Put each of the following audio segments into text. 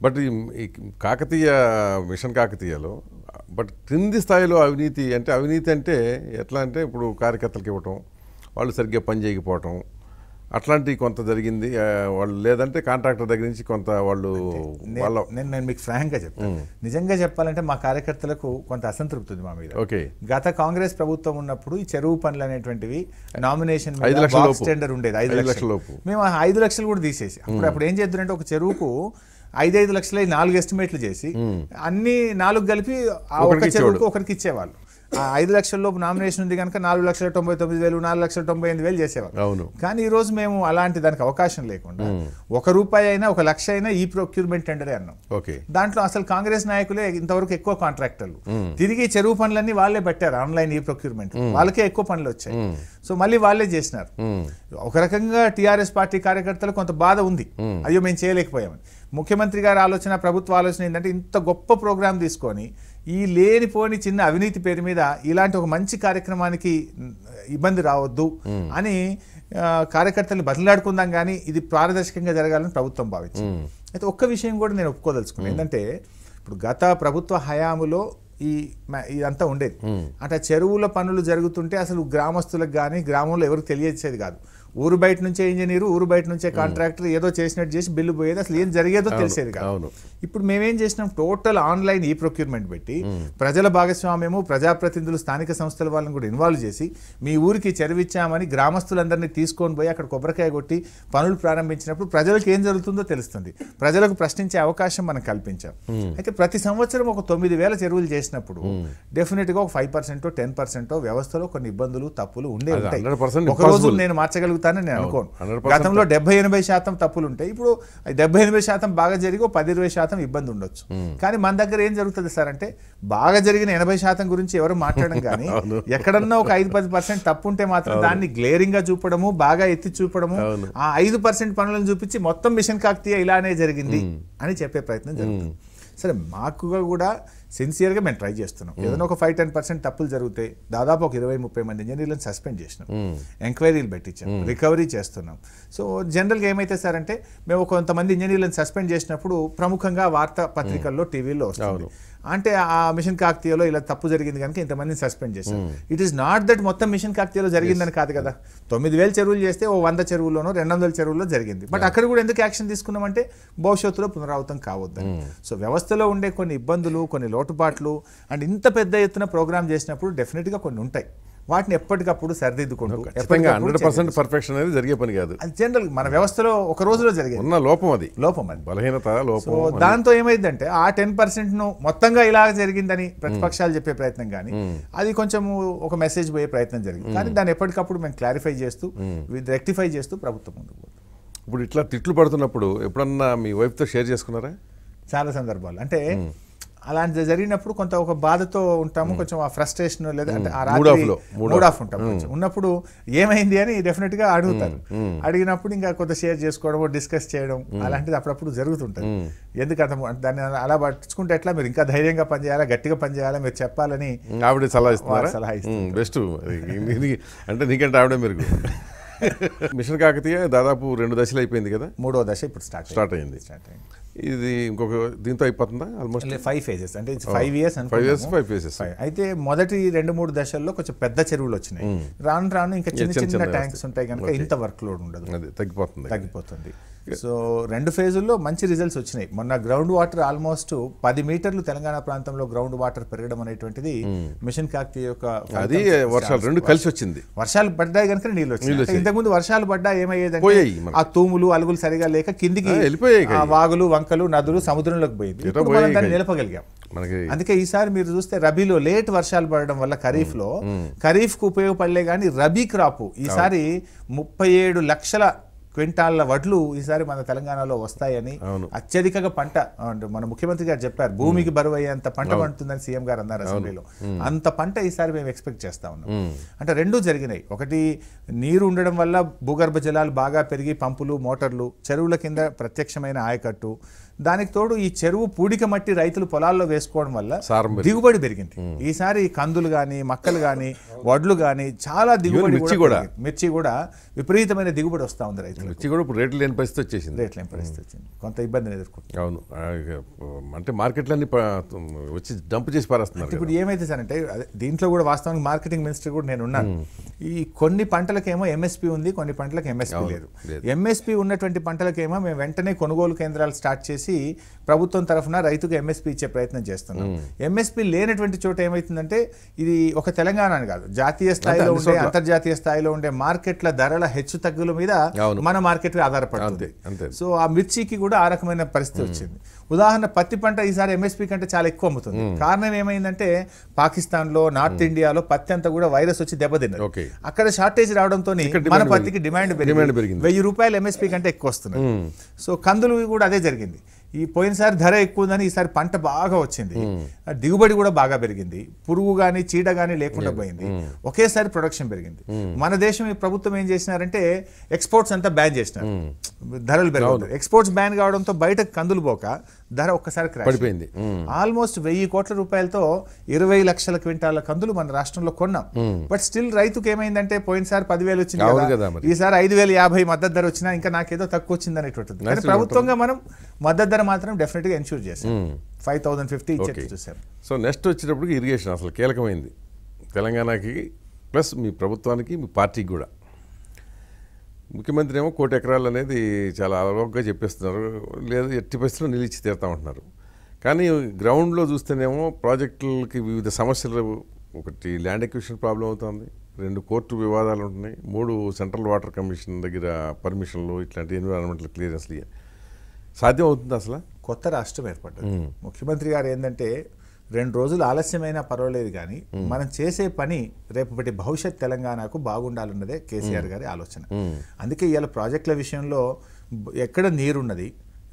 But ఈ Kakatiya machine కాకతీయలో but క్రింది స్థాయిలో అవినీతి అంటే ఎట్లా అంటే ఇప్పుడు కార్యకర్తలకు ఇవ్వటం, వాళ్ళు సరిగ్గా పని చేయకపోవటం అట్లాంటివి కొంత జరిగింది. వాళ్ళు లేదంటే కాంట్రాక్టర్ దగ్గర నుంచి కొంత వాళ్ళు నేను మీకు ఫ్రాంక్గా చెప్తాను. నిజంగా చెప్పాలంటే మా కార్యకర్తలకు కొంత అసంతృప్తి ఉంది మా మీద. ఓకే, గత కాంగ్రెస్ ప్రభుత్వం ఉన్నప్పుడు ఈ చెరువు పనులు అనేటువంటివి నామినేషన్ టెండర్ ఉండేది 5 లక్షల లోపు. మేము 5 లక్షలు కూడా తీసేసి అప్పుడు ఏం చేద్దారంటే ఒక చెరువుకు 5 లక్షల 4 ఎస్టిమేట్లు చేసి అన్ని 4 కలిపి ఒక చెరువుకు ఒకరికి ఇచ్చేవాళ్ళు. 5 లక్షల లోపు నామినేషన్ ఉంది కనుక 4,99,000 4,98,000 చేసేవాళ్ళు. కానీ ఈ రోజు మేము అలాంటి దానికి అవకాశం లేకుండా ₹1 అయినా ₹1,00,000 అయినా ఈ ప్రొక్యూర్మెంట్ టెండరే అన్నాం. దాంట్లో అసలు కాంగ్రెస్ నాయకులే ఇంతవరకు ఎక్కువ కాంట్రాక్టర్లు తిరిగి చెరువు పనులన్నీ వాళ్ళే పెట్టారు. ఆన్లైన్ ఈ ప్రొక్యూర్మెంట్ వాళ్ళకే ఎక్కువ పనులు వచ్చాయి. సో మళ్ళీ వాళ్ళే చేసినారు. ఒక రకంగా టీఆర్ఎస్ పార్టీ కార్యకర్తలు కొంత బాధ ఉంది, అయ్యో మేము చేయలేకపోయామని. ముఖ్యమంత్రి గారి ఆలోచన, ప్రభుత్వ ఆలోచన ఏంటంటే ఇంత గొప్ప ప్రోగ్రాం తీసుకొని ఈ లేనిపోని చిన్న అవినీతి పేరు మీద ఇలాంటి ఒక మంచి కార్యక్రమానికి ఇబ్బంది రావద్దు అని కార్యకర్తల్ని బదిలాడుకుందాం, కానీ ఇది పారదర్శకంగా జరగాలని ప్రభుత్వం భావించింది. అయితే ఒక్క విషయం కూడా నేను ఒప్పుకోదలుచుకున్నాను. ఏంటంటే ఇప్పుడు గత ప్రభుత్వ హయాములో ఇదంతా ఉండేది. అంటే చెరువుల పనులు జరుగుతుంటే అసలు గ్రామస్తులకు కానీ గ్రామంలో ఎవరికి తెలియచేది కాదు. ఊరు బయట నుంచే ఇంజనీరు, ఊరు బయట నుంచే కాంట్రాక్టర్ ఏదో చేసినట్టు చేసి బిల్లు పోయేది, అసలు ఏం జరిగేదో తెలిసేది కాదు. ఇప్పుడు మేమేం చేసినాం, టోటల్ ఆన్లైన్ ఈ ప్రొక్యూర్మెంట్ పెట్టి ప్రజల భాగస్వామ్యము, ప్రజాప్రతినిధులు, స్థానిక సంస్థల వాళ్ళని కూడా ఇన్వాల్వ్ చేసి మీ ఊరికి చెరువిచ్చామని గ్రామస్తులందరినీ తీసుకొని పోయి అక్కడ కొబ్బరికాయ కొట్టి పనులు ప్రారంభించినప్పుడు ప్రజలకు ఏం జరుగుతుందో తెలుస్తుంది. ప్రజలకు ప్రశ్నించే అవకాశం మనం కల్పించాం. అయితే ప్రతి సంవత్సరం ఒక 9,000 చెరువులు చేసినప్పుడు డెఫినెట్ గా ఒక 5% 10% వ్యవస్థలో కొన్ని ఇబ్బందులు, తప్పులు ఉండే ఉంటాయి. ఒక రోజు నేను మార్చగలుగుతాను నేను అనుకోను. గతంలో 70-80% తప్పులు ఉంటాయి. ఇప్పుడు 70-80% బాగా జరిగి 10-20% ఇబ్బంది ఉండొచ్చు. కానీ మన దగ్గర ఏం జరుగుతుంది సార్ అంటే, బాగా జరిగిన 80% గురించి ఎవరు మాట్లాడడం కానీ ఎక్కడన్నా ఒక 5-10% తప్పు ఉంటే మాత్రం దాన్ని గ్లేరింగ్ గా చూపడము, బాగా ఎత్తి చూపడము, ఆ 5% పనులను చూపించి మొత్తం మిషన్ కాకతీయ ఇలానే జరిగింది అని చెప్పే ప్రయత్నం జరుగుతుంది. సరే, మాకు కూడా సిన్సియర్గా మేము ట్రై చేస్తున్నాం. ఏదైనా ఒక 5-10% తప్పులు జరిగితే దాదాపు ఒక 20-30 మంది ఇంజనీర్లను సస్పెండ్ చేసినాం, ఎంక్వైరీలు పెట్టించాం, రికవరీ చేస్తున్నాం. సో జనరల్గా ఏమైతే సార్ అంటే, మేము కొంతమంది ఇంజనీర్లను సస్పెండ్ చేసినప్పుడు ప్రముఖంగా వార్తా పత్రికల్లో, టీవీల్లో వస్తుంది. అంటే ఆ మిషన్ కాకతీయలో ఇలా తప్పు జరిగింది కనుక ఇంతమందిని సస్పెండ్ చేశారు. ఇట్ ఈస్ నాట్ దట్ మొత్తం మిషన్ కాకతీయలో జరిగిందని కాదు కదా. 9,000 చెరువులు చేస్తే 100 చెరువుల్లోనో 200 చెరువుల్లో జరిగింది. బట్ అక్కడ కూడా ఎందుకు యాక్షన్ తీసుకున్నామంటే భవిష్యత్తులో పునరావృతం కావద్దని. సో వ్యవస్థలో ఉండే కొన్ని ఇబ్బందులు, కొన్ని లోటుపాట్లు అండ్ ఇంత పెద్ద ఎత్తున ప్రోగ్రామ్ చేసినప్పుడు డెఫినెట్గా కొన్ని ఉంటాయి. వాటిని ఎప్పటికప్పుడు సరిదిద్దుకుంటూ 100% పర్ఫెక్షన్ అనేది జరిగే పని కాదు. అది జనరల్ మన వ్యవస్థలో ఒక రోజులో జరిగేది లోపం అది బలహీనత, లోపం. దాంతో ఏమైందంటే ఆ 10% మొత్తంగా ఇలా జరిగిందని ప్రతిపక్షాలు చెప్పే ప్రయత్నం కానీ అది కొంచెం ఒక మెసేజ్ పోయే ప్రయత్నం జరిగింది. కానీ దాన్ని ఎప్పటికప్పుడు మేము క్లారిఫై చేస్తూ, రెక్టిఫై చేస్తూ ప్రభుత్వం ముందుకు పోతుంది. ఇప్పుడు ఇట్లా తిట్లు పడుతున్నప్పుడు ఎప్పుడన్నా మీ వైఫ్తో షేర్ చేసుకున్నారా? చాలా సందర్భాలు. అంటే అలాంటి జరిగినప్పుడు కొంత ఒక బాధతో ఉంటాము, కొంచెం ఆ ఫ్రస్ట్రేషన్ లేదా అంటే ఆ రాత్రి మూడ్ ఆఫ్ ఉంటాం ఉన్నప్పుడు ఏమైంది అని డెఫినెట్ గా అడుగుతారు. అడిగినప్పుడు ఇంకా కొంత షేర్ చేసుకోవడం, డిస్కస్ చేయడం అలాంటిది అప్పుడప్పుడు జరుగుతుంటుంది. ఎందుకంటే దాన్ని అలా పట్టించుకుంటే ఎట్లా, మీరు ఇంకా ధైర్యంగా పనిచేయాలా, గట్టిగా పనిచేయాలా, మీరు చెప్పాలని ఆవిడ సలహా ఇస్తారు. బెస్ట్ అంటే నీకంటే ఆవిడే మీరు. మిషన్ కాకతీయ దాదాపు 2 దశలు అయిపోయింది కదా, 3వ దశ ఇప్పుడు స్టార్ట్ అయింది. ఇది ఇంకొక దీంతో అయిపోతుందా? ఆల్మోస్ట్ 5 phases, అంటే 5 years. అయితే మొదటి 2-3 దశల్లో కొంచెం పెద్ద చెరువులు వచ్చినాయి. రాను రాను ఇంకా చిన్న ట్యాంక్స్ ఉంటాయి కనుక ఇంత వర్క్ లోడ్ ఉండదు, తగ్గిపోతుంది. సో 2 ఫేజుల్లో మంచి రిజల్ట్స్ వచ్చినాయి. మొన్న గ్రౌండ్ వాటర్ ఆల్మోస్ట్ 10 మీటర్లు తెలంగాణ ప్రాంతంలో గ్రౌండ్ వాటర్ పెరగడం అనేటువంటిది మిషన్ కాకతీయ యొక్క వర్షాలు 2 కలిసి వచ్చింది. వర్షాలు పడ్డాయి కనుక నీళ్ళు వచ్చినాయి. ఇంతకుముందు వర్షాలు పడ్డా ఏమయ్యేదంటే ఆ తూములు, అలుగులు సరిగా లేక కిందికి వాగులు, వంకలు, నదులు సముద్రంలోకి పోయింది. దాన్ని నిలపగలిగాం. అందుకే ఈసారి మీరు చూస్తే రబీలో లేట్ వర్షాలు పడడం వల్ల ఖరీఫ్ కు ఉపయోగపడలే కానీ రబీ క్రాప్ ఈసారి 37 లక్షల క్వింటాళ్ల వడ్లు ఈసారి మన తెలంగాణలో వస్తాయని, అత్యధికంగా పంట మన ముఖ్యమంత్రి గారు చెప్పారు, భూమికి బరువు అయ్యేంత పంట పండుతుందని సీఎం గారు అన్నారు అసెంబ్లీలో. అంత పంట ఈసారి మేము ఎక్స్పెక్ట్ చేస్తా ఉన్నాం. అంటే 2 జరిగినాయి. ఒకటి, నీరు ఉండడం వల్ల భూగర్భ జలాలు బాగా పెరిగి పంపులు, మోటార్లు, చెరువుల కింద ప్రత్యక్షమైన ఆయకట్టు, దానికి తోడు ఈ చెరువు పూడిక మట్టి రైతులు పొలాల్లో వేసుకోవడం వల్ల దిగుబడి పెరిగింది. ఈసారి కందులు కానీ మక్కలు కానీ వడ్లు కానీ చాలా దిగుబడి, మిర్చి కూడా విపరీతమైన దిగుబడి వస్తూ ఉంది రైతులు. మిర్చి కూడా ఇప్పుడు రేట్లు లేని పరిస్థితి వచ్చేసింది. రేట్లు లేని పరిస్థితి వచ్చింది, కొంత ఇబ్బందిని ఎదుర్కొంటుంది. అవును, అంటే మార్కెట్లన్నీ వచ్చి డంప్ చేసి పారేస్తున్నారు. ఇప్పుడు ఏమైతే సార్ అంటే దీంట్లో కూడా వాస్తవానికి మార్కెటింగ్ మినిస్టర్ కూడా నేను ఉన్నాను. ఈ కొన్ని పంటలకేమో ఎంఎస్పీ ఉంది, కొన్ని పంటలకు ఎంఎస్పీ లేదు. ఎంఎస్పీ ఉన్నటువంటి పంటలకేమో మేము వెంటనే కొనుగోలు కేంద్రాలు స్టార్ట్ చేసి ప్రభుత్వం తరఫున రైతుకు ఎంఎస్పీ ఇచ్చే ప్రయత్నం చేస్తున్నాం. ఎంఎస్పీ లేనటువంటి చోట ఏమైతుందంటే ఇది ఒక తెలంగాణ అని కాదు, జాతీయ స్థాయిలో ఉండే అంతర్జాతీయ స్థాయిలో ఉండే మార్కెట్ల ధరల హెచ్చు తగ్గుల మీద మన మార్కెట్ ఆధారపడుతుంది. సో ఆ మిర్చికి కూడా ఆ రకమైన పరిస్థితి వచ్చింది. ఉదాహరణ పత్తి పంట ఈసారి ఎంఎస్పీ కంటే చాలా ఎక్కువ అమ్ముతుంది. కారణం ఏమైందంటే పాకిస్తాన్ లో నార్త్ ఇండియాలో పత్తి అంతా కూడా వైరస్ వచ్చి దెబ్బతిన్నారు. అక్కడ షార్టేజ్ రావడంతో మన పత్తికి డిమాండ్ పెరిగింది. 1000 రూపాయలు ఎంఎస్పీ కంటే ఎక్కువ వస్తున్నాయి. సో కందులు కూడా అదే జరిగింది. ఈ పోయినసారి ధర ఎక్కువ ఉందని ఈసారి పంట బాగా వచ్చింది, దిగుబడి కూడా బాగా పెరిగింది, పురుగు కానీ చీడ కానీ లేకుండా పోయింది, ఒకేసారి ప్రొడక్షన్ పెరిగింది. మన దేశం ఈ ప్రభుత్వం ఏం చేసినారంటే ఎక్స్పోర్ట్స్ అంతా బ్యాన్ చేసినారు, ధరలు పెరుగుతాయి. ఎక్స్పోర్ట్స్ బ్యాన్ కావడంతో బయట కందులు పోక ధర ఒక్కసారి పడిపోయింది. ఆల్మోస్ట్ 1000 కోట్ల రూపాయలతో 20 లక్షల క్వింటాల కందులు మన రాష్ట్రంలో కొన్నాం. బట్ స్టిల్ రైతుకు ఏమైందంటే పోయినసారి 10,000 వచ్చింది కదా, ఈసారి 5,050 మద్దతు ధర వచ్చినా ఇంకా నాకేదో తక్కువ వచ్చింది అనేటువంటిది. కానీ ప్రభుత్వంగా మనం మద్దతు ధర మాత్రం డెఫినెట్ గా ఎన్ష్యూర్ చేశాం, 5,050 ఇచ్చేట్టు చూసాం. సో నెక్స్ట్ వచ్చేటప్పటికి ఇరిగేషన్ అసలు కీలకమైంది తెలంగాణకి, ప్లస్ మీ ప్రభుత్వానికి, మీ పార్టీకి కూడా. ముఖ్యమంత్రి ఏమో 1 కోటి ఎకరాలు అనేది చాలా అలవోగ్గా చెప్పేస్తున్నారు, లేదా ఎట్టి పరిస్థితుల్లో నిలిచి తీరుతా ఉంటున్నారు. కానీ గ్రౌండ్లో చూస్తేనేమో ప్రాజెక్టులకి వివిధ సమస్యలు, ఒకటి ల్యాండ్ ఎక్విజిషన్ ప్రాబ్లం అవుతుంది, 2 కోర్టు వివాదాలు ఉంటున్నాయి, 3 సెంట్రల్ వాటర్ కమిషన్ దగ్గర పర్మిషన్లు, ఇట్లాంటి ఎన్విరాన్మెంటల్ క్లియరెన్స్లు. సాధ్యం అవుతుంది అసలు? కొత్త రాష్ట్రం ఏర్పడ్డది. ముఖ్యమంత్రి గారు ఏంటంటే 2 రోజులు ఆలస్యమైనా పర్వాలేదు కానీ మనం చేసే పని రేపటి భవిష్యత్ తెలంగాణకు బాగుండాలన్నదే కేసీఆర్ గారి ఆలోచన. అందుకే ఇవాళ ప్రాజెక్టుల విషయంలో ఎక్కడ నీరున్నది,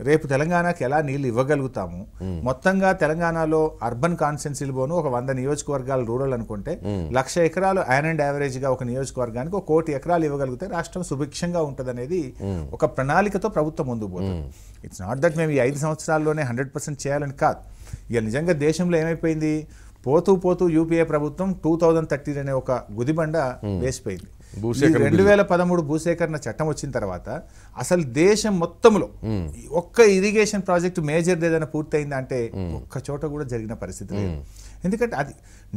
రేపు తెలంగాణకి ఎలా నీళ్లు ఇవ్వగలుగుతాము, మొత్తంగా తెలంగాణలో అర్బన్ కాన్స్టెన్సీలు పోను ఒక 100 నియోజకవర్గాలు రూరల్ అనుకుంటే 1,00,000 ఎకరాలు యాన్ అండ్ యావరేజ్ గా ఒక నియోజకవర్గానికి 1 కోటి ఎకరాలు ఇవ్వగలిగితే రాష్ట్రం సుభిక్షంగా ఉంటుంది అనేది ఒక ప్రణాళికతో ప్రభుత్వం ముందుకు పోతుంది. ఇట్స్ నాట్ దట్ మేము ఈ 5 సంవత్సరాల్లోనే 100% చేయాలని కాదు. ఇక నిజంగా దేశంలో ఏమైపోయింది, పోతూ పోతూ యూపీఏ ప్రభుత్వం 2013 అనే ఒక గుదిబండ వేసిపోయింది. 2013 భూసేకరణ చట్టం వచ్చిన తర్వాత అసలు దేశం మొత్తంలో ఒక్క ఇరిగేషన్ ప్రాజెక్టు మేజర్ ఏదైనా పూర్తయిందా అంటే ఒక్క చోట కూడా జరిగిన పరిస్థితి లేదు. ఎందుకంటే అది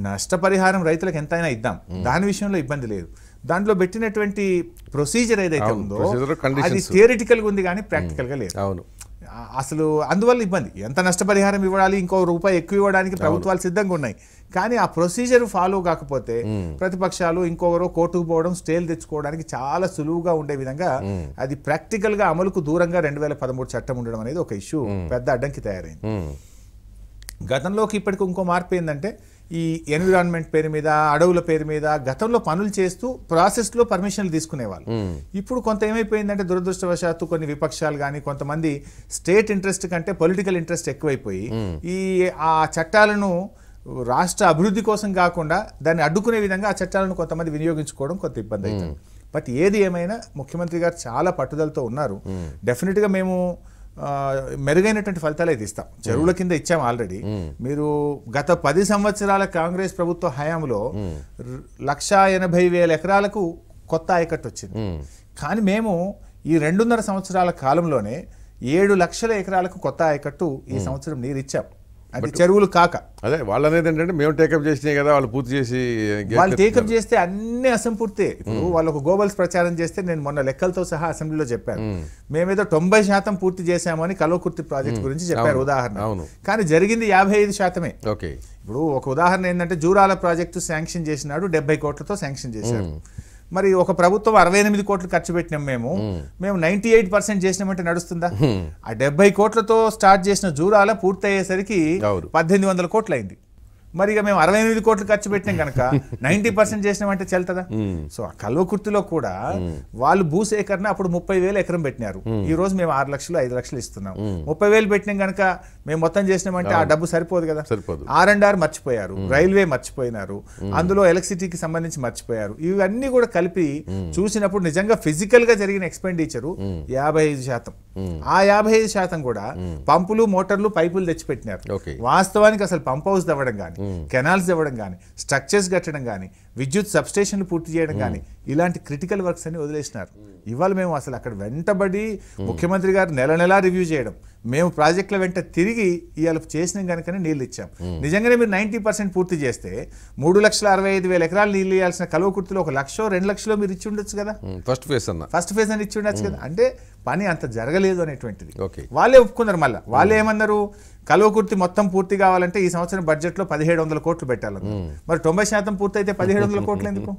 నష్టపరిహారం రైతులకు ఎంతైనా ఇద్దాం, దాని విషయంలో ఇబ్బంది లేదు. దాంట్లో పెట్టినటువంటి ప్రొసీజర్ ఏదైతే ఉందో అది థియరిటికల్గా ఉంది కానీ ప్రాక్టికల్గా లేదు. అవును, అసలు అందువల్ల ఇబ్బంది. ఎంత నష్టపరిహారం ఇవ్వాలి, ఇంకో రూపాయి ఎక్కువ ఇవ్వడానికి ప్రభుత్వాలు సిద్ధంగా ఉన్నాయి. కానీ ఆ ప్రొసీజర్ ఫాలో కాకపోతే ప్రతిపక్షాలు ఇంకొకరు కోర్టుకు పోవడం, స్టేలు తెచ్చుకోవడానికి చాలా సులువుగా ఉండే విధంగా అది ప్రాక్టికల్ గా అమలుకు దూరంగా 2013 చట్టం ఉండడం అనేది ఒక ఇష్యూ, పెద్ద అడ్డంకి తయారైంది. గతంలోకి ఇప్పటికి ఇంకో మార్పు ఏంటంటే ఈ ఎన్విరాన్మెంట్ పేరు మీద, అడవుల పేరు మీద గతంలో పనులు చేస్తూ ప్రాసెస్లో పర్మిషన్లు తీసుకునేవాళ్ళు. ఇప్పుడు కొంత ఏమైపోయిందంటే దురదృష్టవశాత్తు కొన్ని విపక్షాలు కానీ కొంతమంది స్టేట్ ఇంట్రెస్ట్ కంటే పొలిటికల్ ఇంట్రెస్ట్ ఎక్కువైపోయి ఆ చట్టాలను రాష్ట్ర అభివృద్ధి కోసం కాకుండా దాన్ని అడ్డుకునే విధంగా ఆ చట్టాలను కొంతమంది వినియోగించుకోవడం కొంత ఇబ్బంది అవుతుంది. బట్ ఏది ఏమైనా ముఖ్యమంత్రి గారు చాలా పట్టుదలతో ఉన్నారు. డెఫినెట్గా మేము మెరుగైనటువంటి ఫలితాలు అయితే ఇస్తాం. చెరువుల కింద ఇచ్చాం ఆల్రెడీ. మీరు గత 10 సంవత్సరాల కాంగ్రెస్ ప్రభుత్వ హయాంలో 1,80,000 ఎకరాలకు కొత్త ఆయకట్టు వచ్చింది. కానీ మేము ఈ 2.5 సంవత్సరాల కాలంలోనే 7 లక్షల ఎకరాలకు కొత్త ఆయకట్టు ఈ సంవత్సరం నీరు ఇచ్చాం. అది చెరువులు కాక. అదే వాళ్ళు అనేది ఏంటంటే మేము టేకప్ చేసినాయి కదా, వాళ్ళు పూర్తి చేసి వాళ్ళు టేకప్ చేస్తే అన్ని అసంపూర్తే. ఇప్పుడు వాళ్ళు ఒక గోబల్స్ ప్రచారం చేస్తే నేను మొన్న లెక్కలతో సహా అసెంబ్లీలో చెప్పాను, మేమేదో 90% పూర్తి చేశామని కల్వకుర్తి ప్రాజెక్ట్ గురించి చెప్పారు ఉదాహరణ. కానీ జరిగింది 55%. ఇప్పుడు ఒక ఉదాహరణ ఏంటంటే జూరాల ప్రాజెక్టు శాంక్షన్ చేసినాడు, 70 కోట్లతో శాంక్షన్ చేశారు. మరి ఒక ప్రభుత్వం 68 కోట్లు ఖర్చు పెట్టినాం, మేము 98% చేసినామంటే నడుస్తుందా? ఆ 70 కోట్లతో స్టార్ట్ చేసిన జూరాల పూర్తయ్యేసరికి 1,800 కోట్లు అయింది. మరి ఇక మేము 68 కోట్లు ఖర్చు పెట్టినాం కనుక 90% చేసినామంటే చెల్తుందా? సో ఆ కల్వకుర్తిలో కూడా వాళ్ళు భూసేకరణ అప్పుడు 30,000 ఎకరం పెట్టినారు. ఈ రోజు మేము 6 లక్షలు 5 లక్షలు ఇస్తున్నాం. 30,000 పెట్టినాం కనుక మేము మొత్తం చేసినామంటే ఆ డబ్బు సరిపోదు కదా. R&R మర్చిపోయారు, రైల్వే మర్చిపోయినారు, అందులో ఎలక్ట్రిసిటీకి సంబంధించి మర్చిపోయారు. ఇవన్నీ కూడా కలిపి చూసినప్పుడు నిజంగా ఫిజికల్ గా జరిగిన ఎక్స్పెండిచరు 55%. ఆ 55% కూడా పంపులు, మోటార్లు, పైపులు తెచ్చిపెట్టినారు. వాస్తవానికి అసలు పంప్ హౌస్ తవ్వడం కానీ, కెనాల్స్ ఇవ్వడం కానీ, స్ట్రక్చర్స్ కట్టడం కానీ, విద్యుత్ సబ్స్టేషన్లు పూర్తి చేయడం కానీ, ఇలాంటి క్రిటికల్ వర్క్స్ అన్ని వదిలేసినారు. ఇవాళ మేము అసలు అక్కడ వెంటబడి ముఖ్యమంత్రి గారు నెల రివ్యూ చేయడం, మేము ప్రాజెక్టుల వెంట తిరిగి ఇవాళ చేసినాం కనుకనే నీళ్ళు ఇచ్చాం. నిజంగానే మీరు 90% పూర్తి చేస్తే 3,65,000 ఎకరాలు నీళ్ళు ఇవ్వాల్సిన కల్వకుర్తిలో 1 లక్షో 2 లక్షలో మీరు ఇచ్చి ఉండొచ్చు కదా. ఫస్ట్ ఫేజ్ అని ఇచ్చి ఉండొచ్చు కదా. అంటే పని అంత జరగలేదు అనేటువంటిది వాళ్ళే ఒప్పుకున్నారు. మళ్ళీ వాళ్ళే ఏమన్నారు, కల్వకుర్తి మొత్తం పూర్తి కావాలంటే ఈ సంవత్సరం బడ్జెట్ లో 1,700 కోట్లు పెట్టాలన్నారు. మరి 90% పూర్తి అయితే 1,700 కోట్లు ఎందుకు?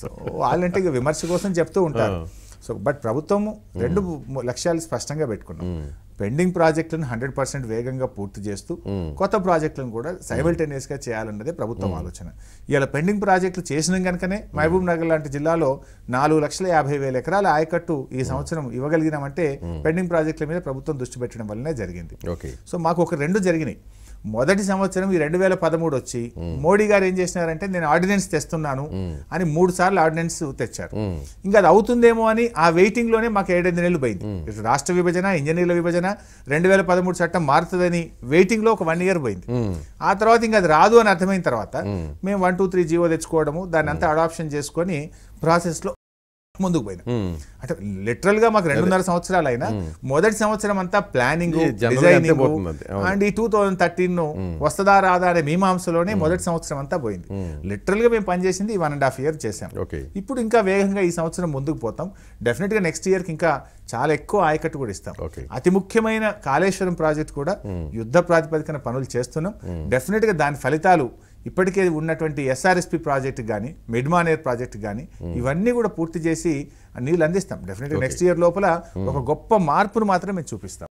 సో వాళ్ళంటే ఇక విమర్శ కోసం చెప్తూ ఉంటారు. సో బట్ ప్రభుత్వం 2 లక్ష్యాలు స్పష్టంగా పెట్టుకున్నాం. పెండింగ్ ప్రాజెక్టులను 100% వేగంగా పూర్తి చేస్తూ కొత్త ప్రాజెక్టులను కూడా సైమల్టేనియస్ గా చేయాలన్నదే ప్రభుత్వం ఆలోచన. ఇలా పెండింగ్ ప్రాజెక్టులు చేసిన కనుకనే మహబూబ్ నగర్ లాంటి జిల్లాలో 4,50,000 ఎకరాల ఆయకట్టు ఈ సంవత్సరం ఇవ్వగలిగినామంటే పెండింగ్ ప్రాజెక్టుల మీద ప్రభుత్వం దృష్టి పెట్టడం వల్లనే జరిగింది. సో మాకు 2 జరిగినాయి. మొదటి సంవత్సరం ఈ 2013 వచ్చి మోడీ గారు ఏం చేసినారంటే నేను ఆర్డినెన్స్ తెస్తున్నాను అని 3 సార్లు ఆర్డినెన్స్ తెచ్చారు. ఇంకా అది అవుతుందేమో అని ఆ వెయిటింగ్ లోనే మాకు 7-8 నెలలు పోయింది. ఇటు రాష్ట్ర విభజన, ఇంజనీర్ల విభజన, 2013 చట్టం మారుతుందని వెయిటింగ్ లో 1 ఇయర్ పోయింది. ఆ తర్వాత ఇంకా అది రాదు అని అర్థమైన తర్వాత మేము 1, 2, 3 జీవో తెచ్చుకోవడము, దాన్ని అంతా అడాప్షన్ చేసుకొని ప్రాసెస్ లో ముందుకు పోయినా. అంటే లిటరల్ గా మాకు 2.5 సంవత్సరాలు అయినా మొదటి సంవత్సరం అంతా ప్లానింగ్, డిజైనింగ్ అండ్ ఈ 2013 వస్తుందా రాదా అనే మీమాంసలోనే మొదటి సంవత్సరం అంతా పోయింది. లిటరల్ గా మేము పనిచేసింది 1.5 years చేసాం. ఇప్పుడు ఇంకా వేగంగా ఈ సంవత్సరం ముందుకు పోతాం. డెఫినెట్ గా నెక్స్ట్ ఇయర్ కి ఇంకా చాలా ఎక్కువ ఆయకట్టు కూడా ఇస్తాం. అతి ముఖ్యమైన కాళేశ్వరం ప్రాజెక్ట్ కూడా యుద్ధ ప్రాతిపదికన పనులు చేస్తున్నాం. డెఫినెట్ గా దాని ఫలితాలు ఇప్పటికే ఉన్నటువంటి SRSP ప్రాజెక్ట్ కానీ, మిడ్మానేర్ ప్రాజెక్ట్ కానీ ఇవన్నీ కూడా పూర్తి చేసి నీళ్ళు అందిస్తాం. డెఫినెట్గా నెక్స్ట్ ఇయర్ లోపల ఒక గొప్ప మార్పును మాత్రం మేము చూపిస్తాం.